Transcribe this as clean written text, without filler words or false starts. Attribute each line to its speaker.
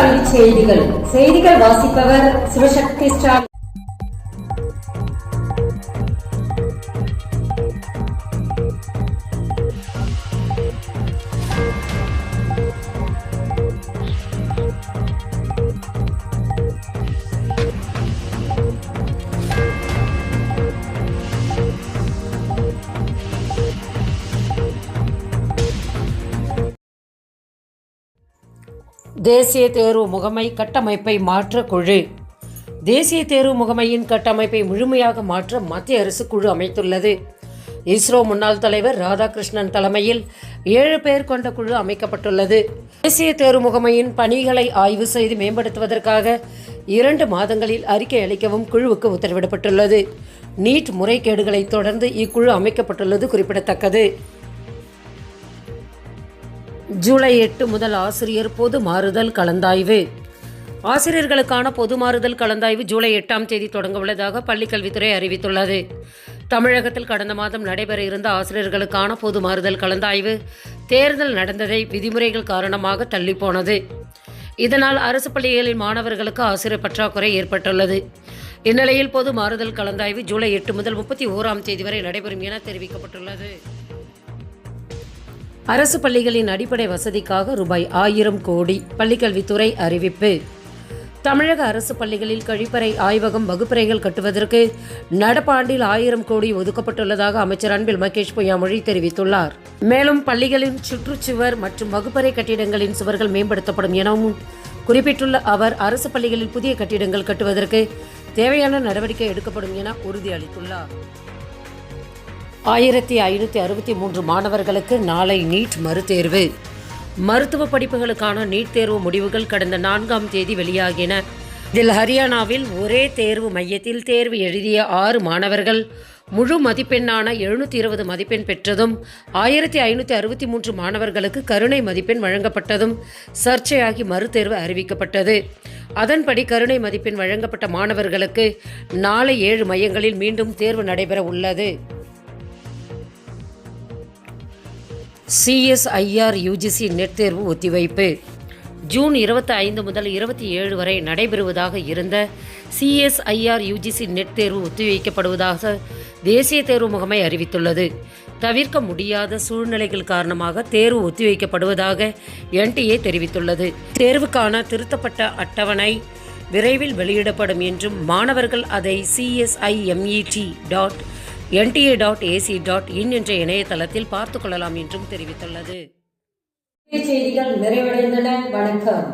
Speaker 1: அறிவு செய்திகள் வாசிப்பவர் சிவசக்தி ஸ்டார்.
Speaker 2: தேசிய தேர்வு முகமை கட்டமைப்பை மாற்ற குழு. தேசிய தேர்வு முகமையின் கட்டமைப்பை முழுமையாக மாற்ற மத்திய அரசு குழு அமைத்துள்ளது. இஸ்ரோ முன்னாள் தலைவர் ராதாகிருஷ்ணன் தலைமையில் 7 பேர் கொண்ட குழு அமைக்கப்பட்டுள்ளது. தேசிய தேர்வு முகமையின் பணிகளை ஆய்வு செய்து மேம்படுத்துவதற்காக 2 மாதங்களில் அறிக்கை அளிக்கவும் குழுவுக்கு உத்தரவிடப்பட்டுள்ளது. நீட் முறைகேடுகளை தொடர்ந்து இக்குழு அமைக்கப்பட்டுள்ளது குறிப்பிடத்தக்கது. ஜூலை 8 முதல் ஆசிரியர் பொது மாறுதல் கலந்தாய்வு. ஆசிரியர்களுக்கான பொது மாறுதல் கலந்தாய்வு ஜூலை 8ஆம் தேதி தொடங்க உள்ளதாக பள்ளிக்கல்வித்துறை அறிவித்துள்ளது. தமிழகத்தில் கடந்த மாதம் நடைபெற இருந்த ஆசிரியர்களுக்கான பொது மாறுதல் கலந்தாய்வு தேர்தல் நடந்ததை விதிமுறைகள் காரணமாக தள்ளிப்போனது. இதனால் அரசு பள்ளிகளில் மாணவர்களுக்கு ஆசிரியர் பற்றாக்குறை ஏற்பட்டுள்ளது. இந்நிலையில் பொது மாறுதல் கலந்தாய்வு ஜூலை 8 முதல் 31ஆம் தேதி வரை நடைபெறும் என தெரிவிக்கப்பட்டுள்ளது. அரசு பள்ளிகளின் அடிப்படை வசதிக்காக ரூபாய் 1000 கோடி பள்ளிக்கல்வித்துறை அறிவிப்பு. தமிழக அரசு பள்ளிகளில் கழிப்பறை, ஆய்வகம், வகுப்பறைகள் கட்டுவதற்கு நடப்பாண்டில் 1000 கோடி ஒதுக்கப்பட்டுள்ளதாக அமைச்சர் அன்பில் மகேஷ் பொய்யாமொழி தெரிவித்துள்ளார். மேலும் பள்ளிகளின் சுற்றுச்சுவர் மற்றும் வகுப்பறை கட்டிடங்களின் சுவர்கள் மேம்படுத்தப்படும் எனவும் குறிப்பிட்டுள்ள அவர், அரசு பள்ளிகளில் புதிய கட்டிடங்கள் கட்டுவதற்கு தேவையான நடவடிக்கை எடுக்கப்படும் என உறுதியளித்துள்ளார். 1563 மாணவர்களுக்கு நாளை நீட் மறுதேர்வு. மருத்துவ படிப்புகளுக்கான நீட் தேர்வு முடிவுகள் கடந்த 4ஆம் தேதி வெளியாகின. இதில் ஹரியானாவில் ஒரே தேர்வு மையத்தில் தேர்வு எழுதிய 6 மாணவர்கள் முழு மதிப்பெண்ணான 720 மதிப்பெண் பெற்றதும் 1563 மாணவர்களுக்கு கருணை மதிப்பெண் வழங்கப்பட்டதும் சர்ச்சையாகி மறுதேர்வு அறிவிக்கப்பட்டது. அதன்படி கருணை மதிப்பெண் வழங்கப்பட்ட மாணவர்களுக்கு நாளை 7 மையங்களில் மீண்டும் தேர்வு நடைபெற உள்ளது. CSIR UGC நெட் தேர்வு ஒத்திவைப்பு. ஜூன் 25 முதல் 27 வரை நடைபெறுவதாக இருந்த CSIR UGC நெட் தேர்வு ஒத்திவைக்கப்படுவதாக தேசிய தேர்வு முகமை அறிவித்துள்ளது. தவிர்க்க முடியாத சூழ்நிலைகள் காரணமாக தேர்வு ஒத்திவைக்கப்படுவதாக NTA தெரிவித்துள்ளது. தேர்வுக்கான திருத்தப்பட்ட அட்டவணை விரைவில் வெளியிடப்படும் என்றும் மாணவர்கள் அதை CSIMET.NTA.ac.in என்ற இணையதளத்தில் பார்த்துக் கொள்ளலாம் என்றும் தெரிவித்துள்ளது.
Speaker 1: செய்திகள் நிறைவடைந்தன. வணக்கம்.